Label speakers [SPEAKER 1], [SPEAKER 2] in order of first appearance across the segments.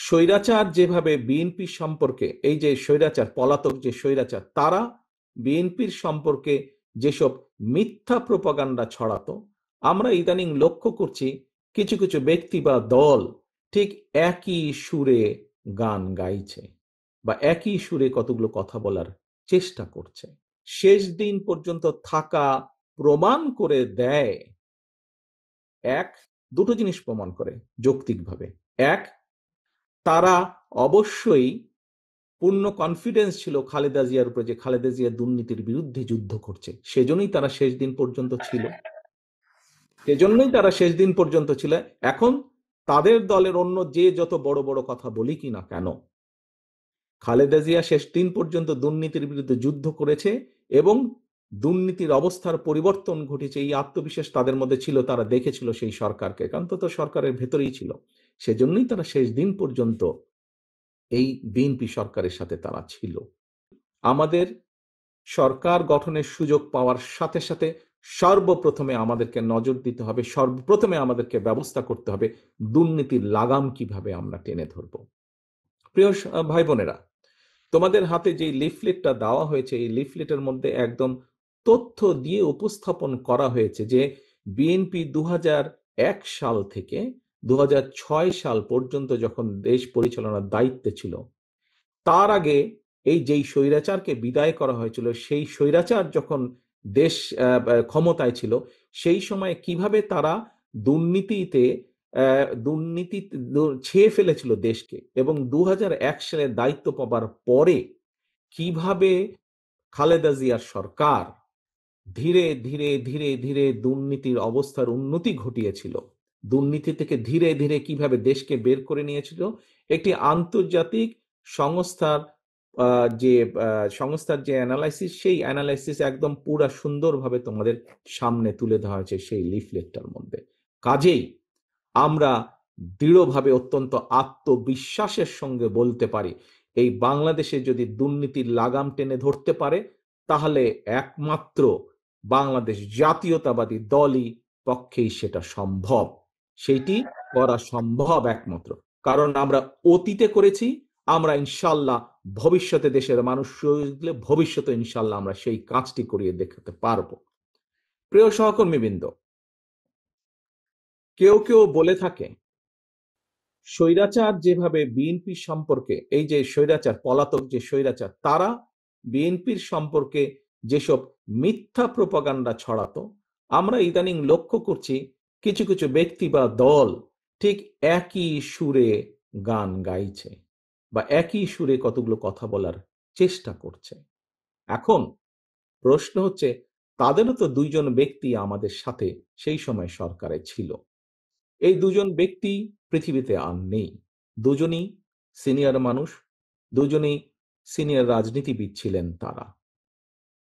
[SPEAKER 1] স্বৈরাচার যেভাবে বিএনপি সম্পর্কে, এই যে স্বৈরাচার, পলাতক যে স্বৈরাচার, তারা বিএনপির সম্পর্কে যেসব মিথ্যা প্রপাগান্ডা ছড়াতো, আমরা ইদানিং লক্ষ্য করছি কিছু কিছু ব্যক্তি বা দল ঠিক একই সুরে গান গাইছে বা একই সুরে কতগুলো কথা বলার চেষ্টা করছে। শেষ দিন পর্যন্ত থাকা প্রমাণ করে দেয়, এক, দুটো জিনিস প্রমাণ করে যৌক্তিকভাবে। এক, তারা অবশ্যই পূর্ণ কনফিডেন্স ছিল খালেদা জিয়ার উপরে যে খালেদা জিয়া দুর্নীতির বিরুদ্ধে যুদ্ধ করছে, সেজন্যই তারা শেষ দিন পর্যন্ত ছিল। এখন তাদের দলের অন্য যে যত বড় বড় কথা বলি কি না কেন, খালেদা জিয়া শেষ দিন পর্যন্ত দুর্নীতির বিরুদ্ধে যুদ্ধ করেছে এবং দুর্নীতির অবস্থার পরিবর্তন ঘটেছে, এই আত্মবিশ্বাস তাদের মধ্যে ছিল। তারা দেখেছিল সেই সরকারকে, কারণ তো সরকারের ভেতরেই ছিল। সেজন্যই তারা শেষ দিন পর্যন্ত এই বিএনপি সরকারের সাথে তারা ছিল। আমাদের সরকার গঠনের সুযোগ পাওয়ার সাথে সাথে সর্বপ্রথমে আমাদেরকে নজর দিতে হবে, সর্বপ্রথমে আমাদেরকে ব্যবস্থা করতে হবে দুর্নীতির লাগাম কিভাবে আমরা টেনে ধরব। প্রিয় ভাই বোনেরা, তোমাদের হাতে যে লিফলেটটা দেওয়া হয়েছে, এই লিফলেটের মধ্যে একদম তথ্য দিয়ে উপস্থাপন করা হয়েছে যে বিএনপি 2001 সাল থেকে 2006 সাল পর্যন্ত যখন দেশ পরিচালনার দায়িত্বে ছিল, তার আগে এই যেই স্বৈরাচারকে বিদায় করা হয়েছিল, সেই স্বৈরাচার যখন দেশ ক্ষমতায় ছিল, সেই সময় কিভাবে তারা দুর্নীতিতে দুর্নীতি ছেয়ে ফেলেছিল দেশকে, এবং 2001 সালে দায়িত্ব পাবার পরে কিভাবে খালেদা জিয়ার সরকার ধীরে ধীরে ধীরে ধীরে দুর্নীতির অবস্থার উন্নতি ঘটিয়েছিল, দুর্নীতি থেকে ধীরে ধীরে কিভাবে দেশকে বের করে নিয়েছিল, একটি আন্তর্জাতিক সংস্থার সংস্থার যে অ্যানালাইসিস, সেই অ্যানালাইসিস একদম পুরা সুন্দরভাবে তোমাদের সামনে তুলে ধরা হয়েছে সেই লিফলেটটার মধ্যে। কাজেই আমরা দৃঢ়ভাবে, অত্যন্ত আত্মবিশ্বাসের সঙ্গে বলতে পারি, এই বাংলাদেশে যদি দুর্নীতির লাগাম টেনে ধরতে পারে, তাহলে একমাত্র বাংলাদেশ জাতীয়তাবাদী দলই পক্ষেই সেটা সম্ভব। সেটি করা সম্ভব একমাত্র কারণ আমরা অতীতে করেছি, আমরা ইনশাল্লাহ ভবিষ্যতে দেশের মানুষ ভবিষ্যতে ইনশাল্লাহ আমরা সেই কাজটি করিয়ে দেখাতে পারবো। প্রিয় সহকর্মীবৃন্দ, কেউ কেউ বলে থাকে স্বৈরাচার যেভাবে বিএনপি সম্পর্কে, এই যে স্বৈরাচার, পলাতক যে স্বৈরাচার, তারা বিএনপির সম্পর্কে যেসব মিথ্যা প্রপাগান্ডা ছড়াতো, আমরা ইদানিং লক্ষ্য করছি কিছু কিছু ব্যক্তি বা দল ঠিক একই সুরে গান গাইছে বা একই সুরে কতগুলো কথা বলার চেষ্টা করছে। এখন প্রশ্ন হচ্ছে, তাদেরও তো দুইজন ব্যক্তি আমাদের সাথে সেই সময় সরকারে ছিল। এই দুজন ব্যক্তি পৃথিবীতে আর নেই। দুজনই সিনিয়র মানুষ, দুজনই সিনিয়র রাজনীতিবিদ ছিলেন। তারা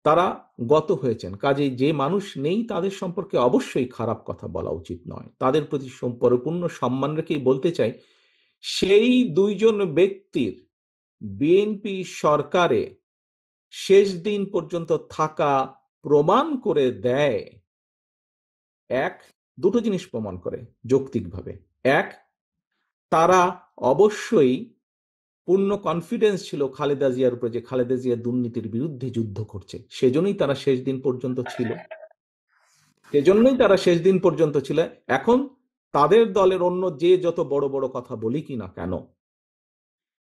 [SPEAKER 1] তারা গত হয়েছেন। কাজেই যে মানুষ নেই তাদের সম্পর্কে অবশ্যই খারাপ কথা বলা উচিত নয়। তাদের প্রতি পরিপূর্ণ সম্মান রেখেই বলতে চাই, সেই দুইজন ব্যক্তির বিএনপি সরকারে শেষ দিন পর্যন্ত থাকা প্রমাণ করে দেয়, এক, দুটো জিনিস প্রমাণ করে যৌক্তিকভাবে। এক, তারা অবশ্যই পূর্ণ কনফিডেন্স ছিল খালেদা জিয়ার উপরে যে খালেদা জিয়া দুর্নীতির বিরুদ্ধে যুদ্ধ করছে, সেজন্যই তারা শেষ দিন পর্যন্ত ছিল। এখন তাদের দলের অন্য যে যত বড় বড় কথা বলি কি না কেন,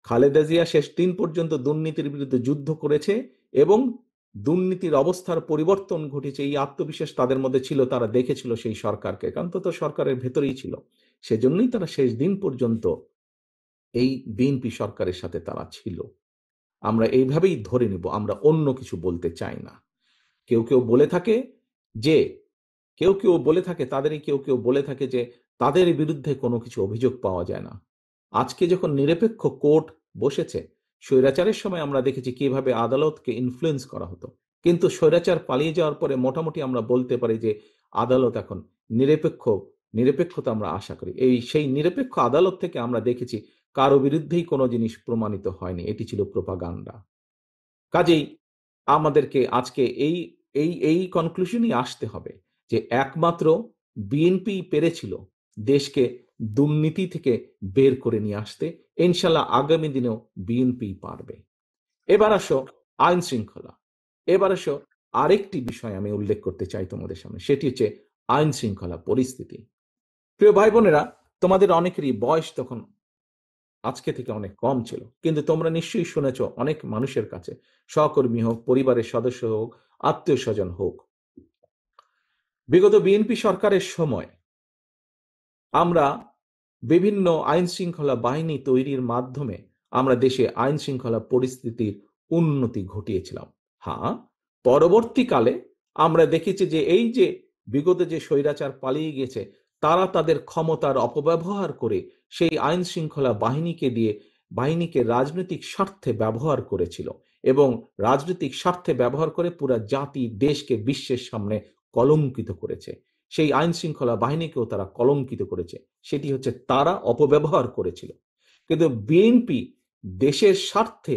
[SPEAKER 1] খালেদা জিয়া শেষ দিন পর্যন্ত দুর্নীতির বিরুদ্ধে যুদ্ধ করেছে এবং দুর্নীতির অবস্থার পরিবর্তন ঘটেছে, এই আত্মবিশ্বাস তাদের মধ্যে ছিল। তারা দেখেছিল সেই সরকারকে, কারণ তো সরকারের ভেতরেই ছিল। সেজন্যই তারা শেষ দিন পর্যন্ত এই বিএনপি সরকারের সাথে তারা ছিল। আমরা এইভাবেই ধরে নেব, আমরা অন্য কিছু বলতে চাই না। কেউ কেউ বলে থাকে যে কেউ কেউ বলে থাকে যে তাদের বিরুদ্ধে কোনো কিছু অভিযোগ পাওয়া যায় না। আজকে যখন নিরপেক্ষ কোর্ট বসেছে, স্বৈরাচারের সময় আমরা দেখেছি কিভাবে আদালতকে ইনফ্লুয়েন্স করা হতো, কিন্তু স্বৈরাচার পালিয়ে যাওয়ার পরে মোটামুটি আমরা বলতে পারি যে আদালত এখন নিরপেক্ষতা আমরা আশা করি। সেই নিরপেক্ষ আদালত থেকে আমরা দেখেছি কারো বিরুদ্ধেই কোনো জিনিস প্রমাণিত হয়নি, এটি ছিল প্রোপাগান্ডা। কাজেই আমাদেরকে আজকে এই এই এই কনক্লুশনই আসতে হবে যে একমাত্র বিএনপি পেরেছিল দেশকে দুর্নীতি থেকে বের করে নিয়ে আসতে। ইনশাল্লাহ আগামী দিনেও বিএনপি পারবে। এবার আসো আইন শৃঙ্খলা। এবার আসো আরেকটি বিষয় আমি উল্লেখ করতে চাই তোমাদের সামনে, সেটি হচ্ছে আইন শৃঙ্খলা পরিস্থিতি। প্রিয় ভাই বোনেরা, তোমাদের অনেকেরই বয়স তখন আজকে থেকে অনেক কম ছিল, কিন্তু তোমরা নিশ্চয়ই শুনেছ অনেক মানুষের কাছে, সহকর্মী হোক, পরিবারের সদস্য হোক, আত্মীয় স্বজন হোক, বিগত বিএনপি সরকারের সময় আমরা বিভিন্ন আইন শৃঙ্খলা বাহিনী তৈরির মাধ্যমে আমরা দেশে আইন শৃঙ্খলা পরিস্থিতির উন্নতি ঘটিয়েছিলাম। হ্যাঁ, পরবর্তীকালে আমরা দেখেছি যে এই যে বিগত যে স্বৈরাচার পালিয়ে গেছে, তারা তাদের ক্ষমতার অপব্যবহার করে সেই আইন শৃঙ্খলা বাহিনীকে রাজনৈতিক স্বার্থে ব্যবহার করেছিল, এবং রাজনৈতিক স্বার্থে ব্যবহার করে পুরা জাতি দেশকে বিশ্বের সামনে কলঙ্কিত করেছে। সেই আইন শৃঙ্খলা বাহিনীকেও তারা কলঙ্কিত করেছে, সেটি হচ্ছে তারা অপব্যবহার করেছিল। কিন্তু বিএনপি দেশের স্বার্থে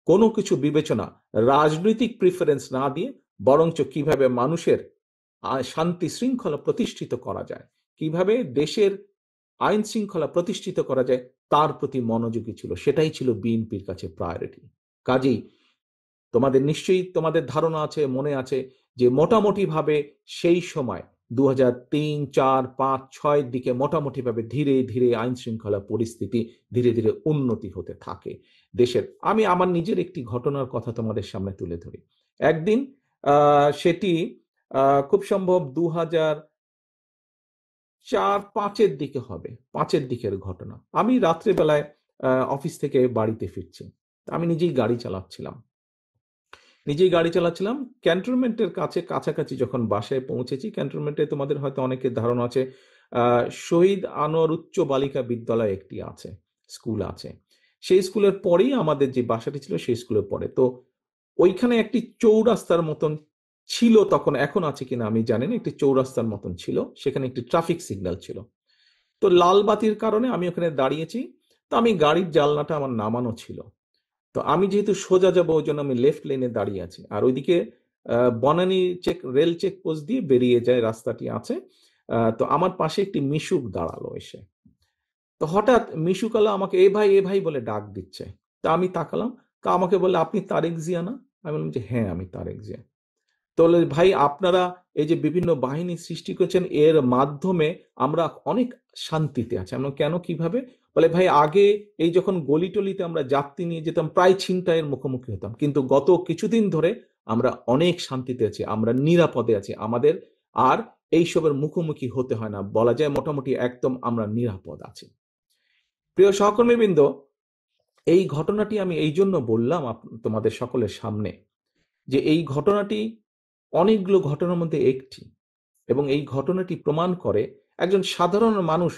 [SPEAKER 1] কোনো কিছু বিবেচনা, রাজনৈতিক প্রিফারেন্স না দিয়ে বরঞ্চ কিভাবে মানুষের শান্তি শৃঙ্খলা প্রতিষ্ঠিত করা যায়, কিভাবে দেশের আইন শৃঙ্খলা প্রতিষ্ঠিত করা যায়, তার প্রতি মনোযোগী ছিল। সেটাই ছিল বিএনপির কাছে প্রায়োরিটি। কাজেই তোমাদের নিশ্চয়ই তোমাদের ধারণা আছে, মনে আছে যে মোটামুটি ভাবে সেই সময় 2003, 4, 5, 6 দিকে মোটামুটি ভাবে ধীরে ধীরে আইন শৃঙ্খলা পরিস্থিতি ধীরে ধীরে উন্নতি হতে থাকে দেশের। আমি আমার নিজের একটি ঘটনার কথা তোমাদের সামনে তুলে ধরি। একদিন সেটি খুব সম্ভব 2004-5 দিকে হবে, 5 দিকের ঘটনা। আমি রাত্রেবেলায় অফিস থেকে বাড়িতে ফিরছি। আমি নিজেই গাড়ি চালাচ্ছিলাম। ক্যান্টনমেন্টের কাছাকাছি যখন বাসায় পৌঁছেছি, ক্যান্টনমেন্টে তোমাদের হয়তো অনেকের ধারণা আছে, শহীদ আনোয়ার উচ্চ বালিকা বিদ্যালয় একটি আছে, স্কুল আছে। সেই স্কুলের পরেই আমাদের যে বাসাটি ছিল, সেই স্কুলের পরে। তো ওইখানে একটি চৌরাস্তার মতন ছিল তখন, এখন আছে কিনা আমি জানি না, একটি চৌরাস্তার মতন ছিল, সেখানে একটি ট্রাফিক সিগন্যাল ছিল। তো লাল বাতির কারণে আমি ওখানে দাঁড়িয়েছি। তো আমি গাড়ির জানলাটা আমার নামানো ছিল। তো আমি যেহেতু সোজা যাবো, ওই জন্য আমি লেফট লেনে দাঁড়িয়ে আছি। আর ওইদিকে বনানী রেল চেক পোস্ট দিয়ে বেরিয়ে যায় রাস্তাটি আছে। তো আমার পাশে একটি মিশুক দাঁড়ালো এসে। তো হঠাৎ মিশুকালা আমাকে এ ভাই বলে ডাক দিচ্ছে। তা আমি তাকালাম। তা আমাকে বলে, আপনি তারেক জিয়া না? আমি বললাম যে হ্যাঁ, আমি তারেক জিয়া। তো বলে, ভাই আপনারা এই যে বিভিন্ন বাহিনী সৃষ্টি করেছেন, এর মাধ্যমে আমরা অনেক শান্তিতে আছি। আমরা কেন, কিভাবে? বলে, ভাই আগে এই যখন গলিটলিতে আমরা যাত্রী নিয়ে যেতাম, প্রায় ছিনতাইয়ের মুখোমুখি হতাম, কিন্তু গত কিছুদিন ধরে আমরা অনেক শান্তিতে আছি, আমরা নিরাপদে আছি, আমাদের আর এইসবের মুখোমুখি হতে হয় না, বলা যায় মোটামুটি একদম আমরা নিরাপদ আছি। প্রিয় সহকর্মীবৃন্দ, এই ঘটনাটি আমি এই জন্য বললাম তোমাদের সকলের সামনে, যে এই ঘটনাটি অনেকগুলো ঘটনার মধ্যে একটি, এবং এই ঘটনাটি প্রমাণ করে একজন সাধারণ মানুষ,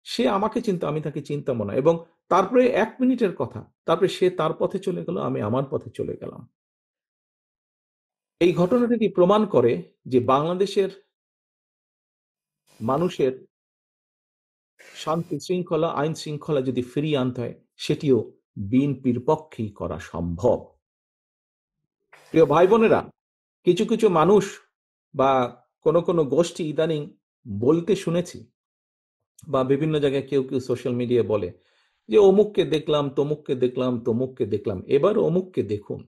[SPEAKER 1] সে আমাকে চিনতো, আমি তাকে চিনতাম না, এবং তারপরে 1 মিনিটের কথা, তারপরে সে তার পথে চলে গেল, আমি আমার পথে চলে গেলাম। এই ঘটনাটি প্রমাণ করে যে বাংলাদেশের মানুষের শান্তি শৃঙ্খলা, আইন শৃঙ্খলা যদি ফিরিয়ে আনতে হয়, সেটিও বিএনপির পক্ষেই করা সম্ভব। প্রিয় ভাই বোনেরা, কিছু কিছু মানুষ বা কোনো গোষ্ঠী ইদানিং বলতে শুনেছি, বা বিভিন্ন জায়গায় কেউ কেউ সোশ্যাল মিডিয়ায় বলে যে অমুককে দেখলাম, তমুককে দেখলাম, তমুককে দেখলাম। এবার অমুককে দেখুন।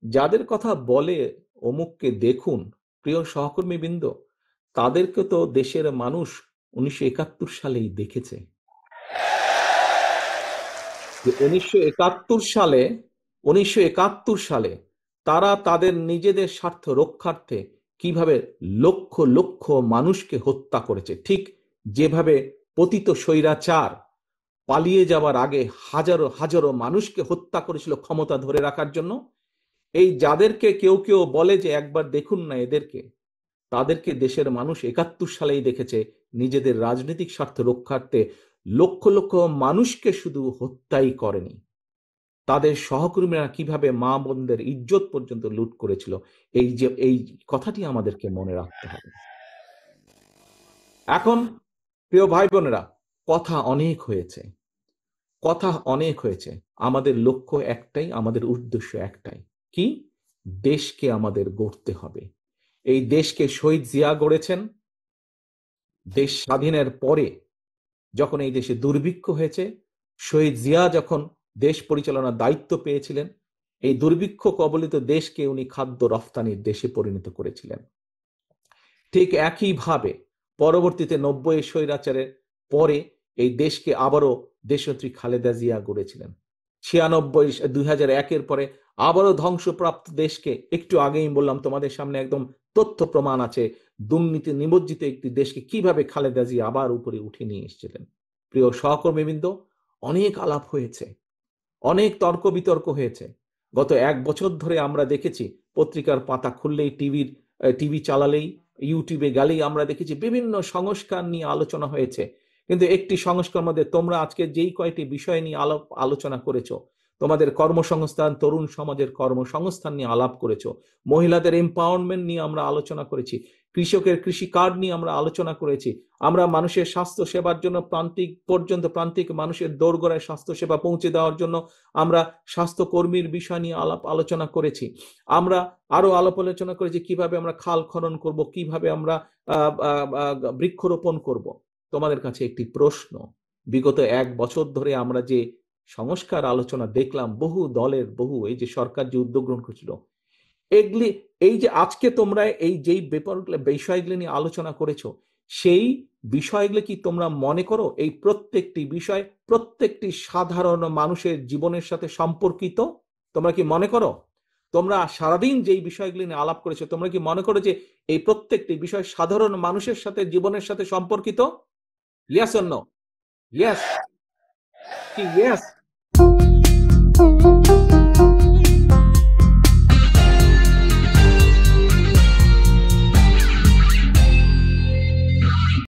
[SPEAKER 1] যাদের কথা বলে অমুককে দেখুন, প্রিয় সহকর্মীবৃন্দ, তাদেরকে তো দেশের মানুষ 1971 সালেই দেখেছে। 1971 সালে তারা তাদের নিজেদের স্বার্থ রক্ষার্থে কিভাবে লক্ষ লক্ষ মানুষকে হত্যা করেছে, ঠিক যেভাবে পতিত স্বৈরাচার পালিয়ে যাওয়ার আগে হাজারো হাজারো মানুষকে হত্যা করেছিল ক্ষমতা ধরে রাখার জন্য। এই যাদেরকে কেউ কেউ বলে যে একবার দেখুন না এদেরকে, তাদেরকে দেশের মানুষ 71 সালেই দেখেছে নিজেদের রাজনৈতিক স্বার্থ রক্ষার্থে লক্ষ লক্ষ মানুষকে শুধু হত্যাই করেনি, তাদের সহকর্মীরা কিভাবে মা বোনদের ইজ্জত পর্যন্ত লুট করেছিল। এই কথাটি আমাদেরকে মনে রাখতে হবে। এখন প্রিয় ভাই বোনেরা, কথা অনেক হয়েছে, আমাদের লক্ষ্য একটাই, আমাদের উদ্দেশ্য একটাই, কি? দেশকে আমাদের গড়তে হবে। এই দেশকে শহীদ জিয়া গড়েছেন। দেশ স্বাধীনের পরে যখন এই দেশে দুর্ভিক্ষ হয়েছে, শহীদ জিয়া যখন দেশ পরিচালনার দায়িত্ব পেয়েছিলেন, এই দুর্ভিক্ষ কবলিত দেশকে উনি খাদ্য রফতানির দেশে পরিণত করেছিলেন। ঠিক একইভাবে পরবর্তীতে 90 স্বৈরাচারের পরে এই দেশকে আবারও দেশনেত্রী খালেদা জিয়া গড়েছিলেন। 2001-এর পরে আবারও ধ্বংসপ্রাপ্ত দেশকে, একটু আগেই বললাম তোমাদের সামনে একদম তথ্য প্রমাণ আছে, দুর্নীতি নিমজ্জিত একটি দেশকে কিভাবে খালেদা জিয়া আবার উপরে উঠে নিয়ে এসেছিলেন। প্রিয় সহকর্মীবৃন্দ, অনেক আলাপ হয়েছে, অনেক তর্ক বিতর্ক হয়েছে। গত 1 বছর ধরে আমরা দেখেছি, পত্রিকার পাতা খুললেই, টিভি চালালেই, ইউটিউবে গেলেই আমরা দেখেছি বিভিন্ন সংস্কার নিয়ে আলোচনা হয়েছে। কিন্তু একটি সংস্কার মধ্যে তোমরা আজকে যেই কয়টি বিষয় নিয়ে আলোচনা করেছো, তোমাদের কর্মসংস্থান, তরুণ সমাজের কর্মসংস্থান নিয়ে আলাপ করেছো, মহিলাদের এম্পাওয়ারমেন্ট নিয়ে আমরা আলোচনা করেছি, কৃষকের কৃষি কার্ড নিয়ে আমরা আলোচনা করেছি, আমরা মানুষের স্বাস্থ্য সেবার জন্য প্রান্তিক মানুষের দোরগোড়ায় স্বাস্থ্য সেবা পৌঁছে দেওয়ার জন্য আমরা স্বাস্থ্যকর্মীর বিষয় নিয়ে আলোচনা করেছি। আমরা আরো আলোচনা করেছি কিভাবে আমরা খাল খনন করব, কিভাবে আমরা বৃক্ষরোপণ করব। তোমাদের কাছে একটি প্রশ্ন, বিগত 1 বছর ধরে আমরা যে সংস্কার আলোচনা দেখলাম, বহু দলের এই যে সরকার যে উদ্যোগ গ্রহণ করেছিল, এগুলি, এই যে আজকে তোমরা এই যেই বিষয়গুলি নিয়ে আলোচনা করেছো, সেই বিষয়গুলো কি তোমরা মনে করো এই প্রত্যেকটি বিষয় প্রত্যেকটি সাধারণ মানুষের জীবনের সাথে সম্পর্কিত? তোমরা কি মনে করো? তোমরা সারাদিন যেই বিষয়গুলি নিয়ে আলাপ করেছো, তোমরা কি মনে করো যে এই প্রত্যেকটি বিষয় সাধারণ মানুষের সাথে, জীবনের সাথে সম্পর্কিত? Yes or no? ইয়েস কি? ইয়েস।